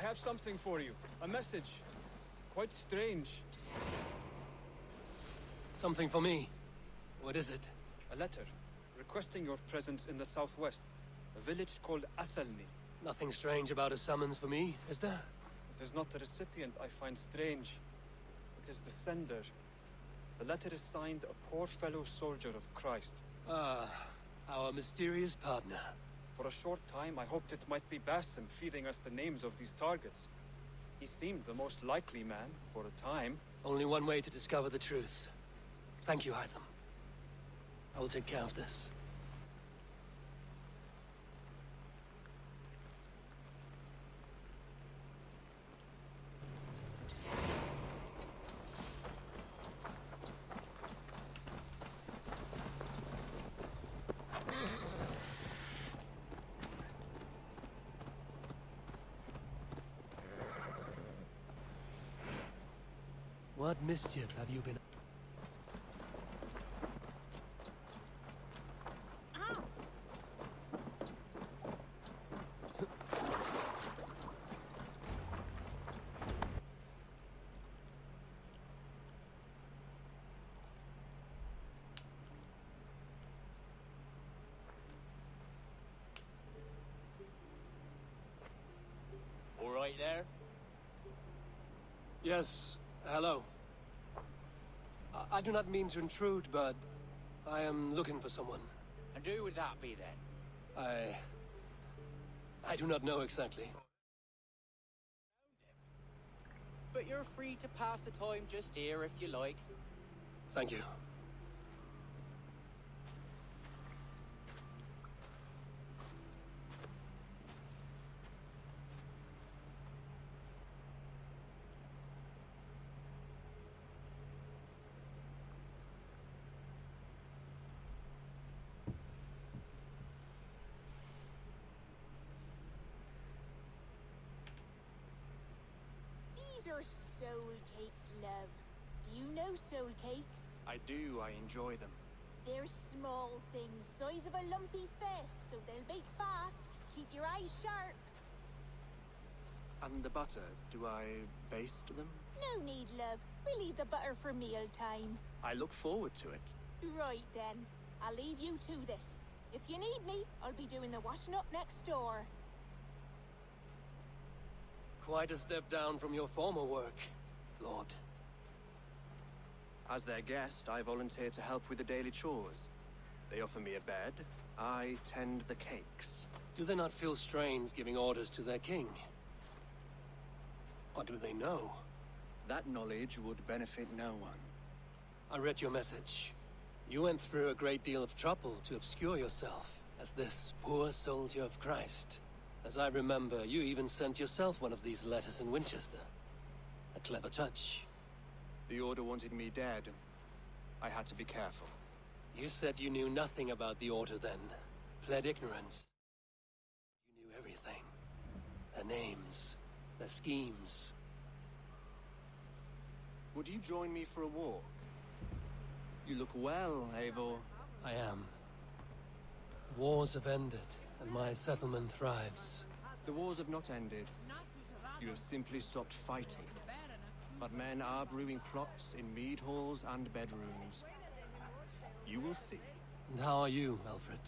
have something for you. A message. Quite strange. Something for me. What is it? A letter, requesting your presence in the southwest. A village called Athelney. Nothing strange about a summons for me, is there? It is not the recipient I find strange. It is the sender. The letter is signed a poor fellow soldier of Christ. Ah, our mysterious partner. For a short time, I hoped it might be Basim feeding us the names of these targets. He seemed the most likely man, for a time. Only one way to discover the truth. Thank you, Hytham. I will take care of this. What mischief have you been... All right there? Yes, hello. I do not mean to intrude, but I am looking for someone. And who would that be then? I do not know exactly. But you're free to pass the time just here if you like. Thank you. These are soul cakes, love. Do you know soul cakes? I do, I enjoy them. They're small things, size of a lumpy fist, so they'll bake fast. Keep your eyes sharp. And the butter, do I baste them? No need, love. We leave the butter for meal time. I look forward to it. Right then. I'll leave you to this. If you need me, I'll be doing the washing up next door. Quite a step down from your former work, Lord. As their guest, I volunteered to help with the daily chores. They offer me a bed, I tend the cakes. Do they not feel strange giving orders to their king? Or do they know? That knowledge would benefit no one. I read your message. You went through a great deal of trouble to obscure yourself as this poor soldier of Christ. As I remember, you even sent yourself one of these letters in Winchester. A clever touch. The Order wanted me dead. I had to be careful. You said you knew nothing about the Order then. Pled ignorance. You knew everything. Their names, their schemes. Would you join me for a walk? You look well, Eivor. I am. The wars have ended, and my settlement thrives. The wars have not ended. You have simply stopped fighting. But men are brewing plots in mead halls and bedrooms. You will see. And how are you, Alfred?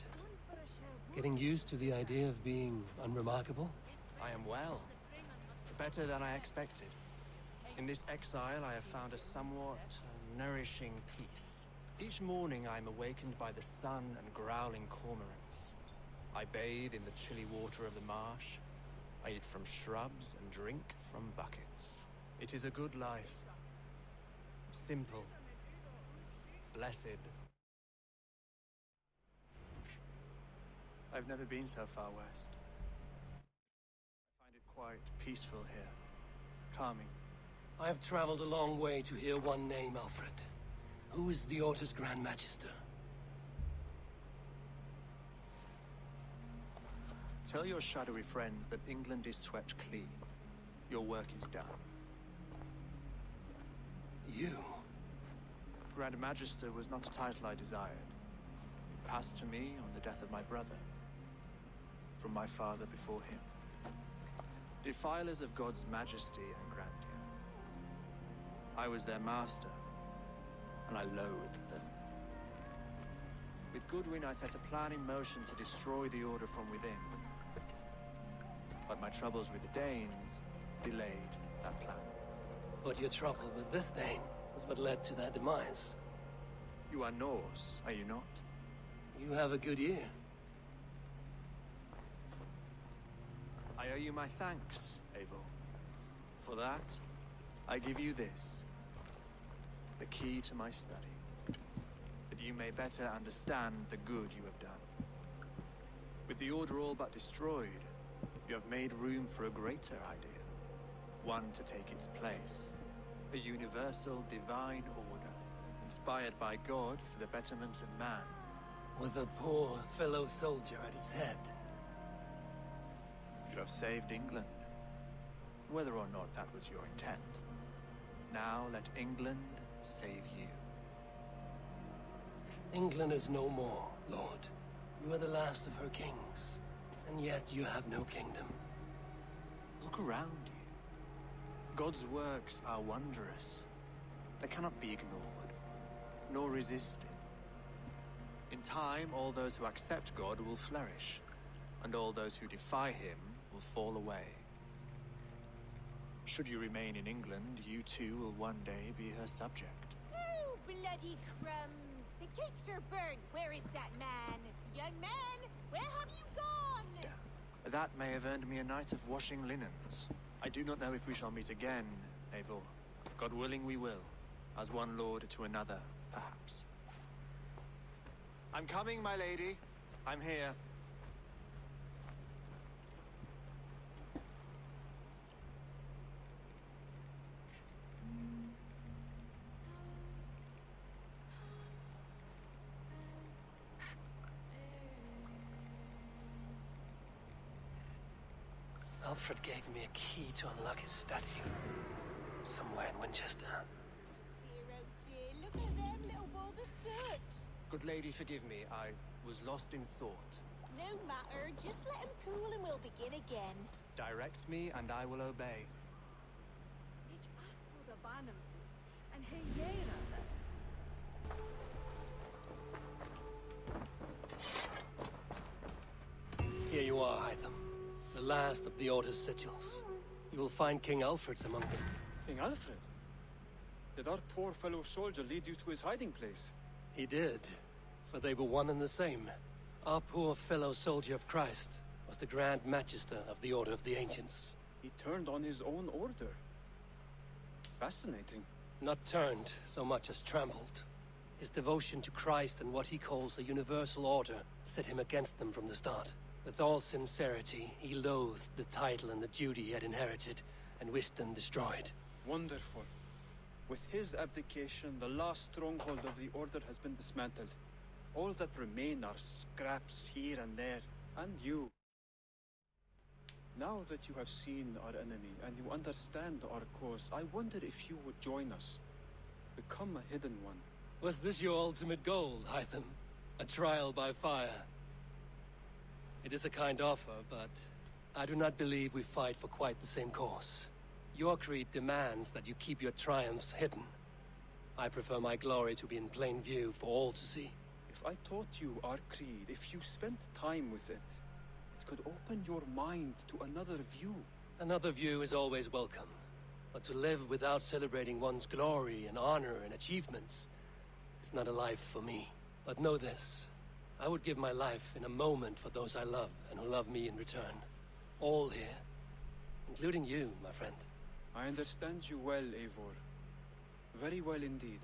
Getting used to the idea of being unremarkable? I am well. Better than I expected. In this exile, I have found a somewhat nourishing peace. Each morning, I am awakened by the sun and growling cormorants. I bathe in the chilly water of the marsh. I eat from shrubs and drink from buckets. It is a good life. Simple. Blessed. I've never been so far west. I find it quite peaceful here. Calming. I have traveled a long way to hear one name, Alfred. Who is the Order's Grand Maegester? Tell your shadowy friends that England is swept clean. Your work is done. You? Grand Maegester was not a title I desired. Passed to me on the death of my brother. From my father before him. Defilers of God's majesty and grandeur. I was their master, and I loathed them. With Goodwin, I set a plan in motion to destroy the Order from within. But my troubles with the Danes delayed that plan. But your trouble with this Dane was what led to their demise. You are Norse, are you not? You have a good ear. I owe you my thanks, Eivor. For that, I give you this. The key to my study. That you may better understand the good you have done. With the Order all but destroyed, you have made room for a greater idea. One to take its place. A universal divine order, inspired by God for the betterment of man. With a poor fellow soldier at its head. You have saved England, whether or not that was your intent. Now let England save you. England is no more, Lord. You are the last of her kings, and yet you have no kingdom. Look around you. God's works are wondrous. They cannot be ignored, nor resisted. In time, all those who accept God will flourish, and all those who defy him will fall away. Should you remain in England, you too will one day be her subject. Oh, bloody crumbs! The cakes are burned. Where is that man? Young man, where have you gone? Damn. That may have earned me a night of washing linens. I do not know if we shall meet again, Eivor. God willing we will. As one lord to another, perhaps. I'm coming, my lady. I'm here. Alfred gave me a key to unlock his study. Somewhere in Winchester. Dear, oh dear, look at them little balls of soot. Good lady, forgive me. I was lost in thought. No matter, just let him cool and we'll begin again. Direct me, and I will obey. Ich asked the Barnum post, and hey, yeah, Here you are, Hytham. The last of the Order's sigils. You will find King Alfred's among them. King Alfred? Did our poor fellow soldier lead you to his hiding place? He did, for they were one and the same. Our poor fellow soldier of Christ was the Grand Maegester of the Order of the Ancients. He turned on his own order. Fascinating. Not turned so much as trampled. His devotion to Christ and what he calls a universal order set him against them from the start. With all sincerity, he loathed the title and the duty he had inherited, and wished them destroyed. Wonderful. With his abdication, the last stronghold of the Order has been dismantled. All that remain are scraps here and there, and you. Now that you have seen our enemy, and you understand our cause, I wonder if you would join us. Become a hidden one. Was this your ultimate goal, Hytham? A trial by fire? It is a kind offer, but I do not believe we fight for quite the same cause. Your creed demands that you keep your triumphs hidden. I prefer my glory to be in plain view for all to see. If I taught you our creed, if you spent time with it, it could open your mind to another view. Another view is always welcome. But to live without celebrating one's glory and honor and achievements is not a life for me. But know this. I would give my life in a moment for those I love and who love me in return. All here. Including you, my friend. I understand you well, Eivor. Very well indeed.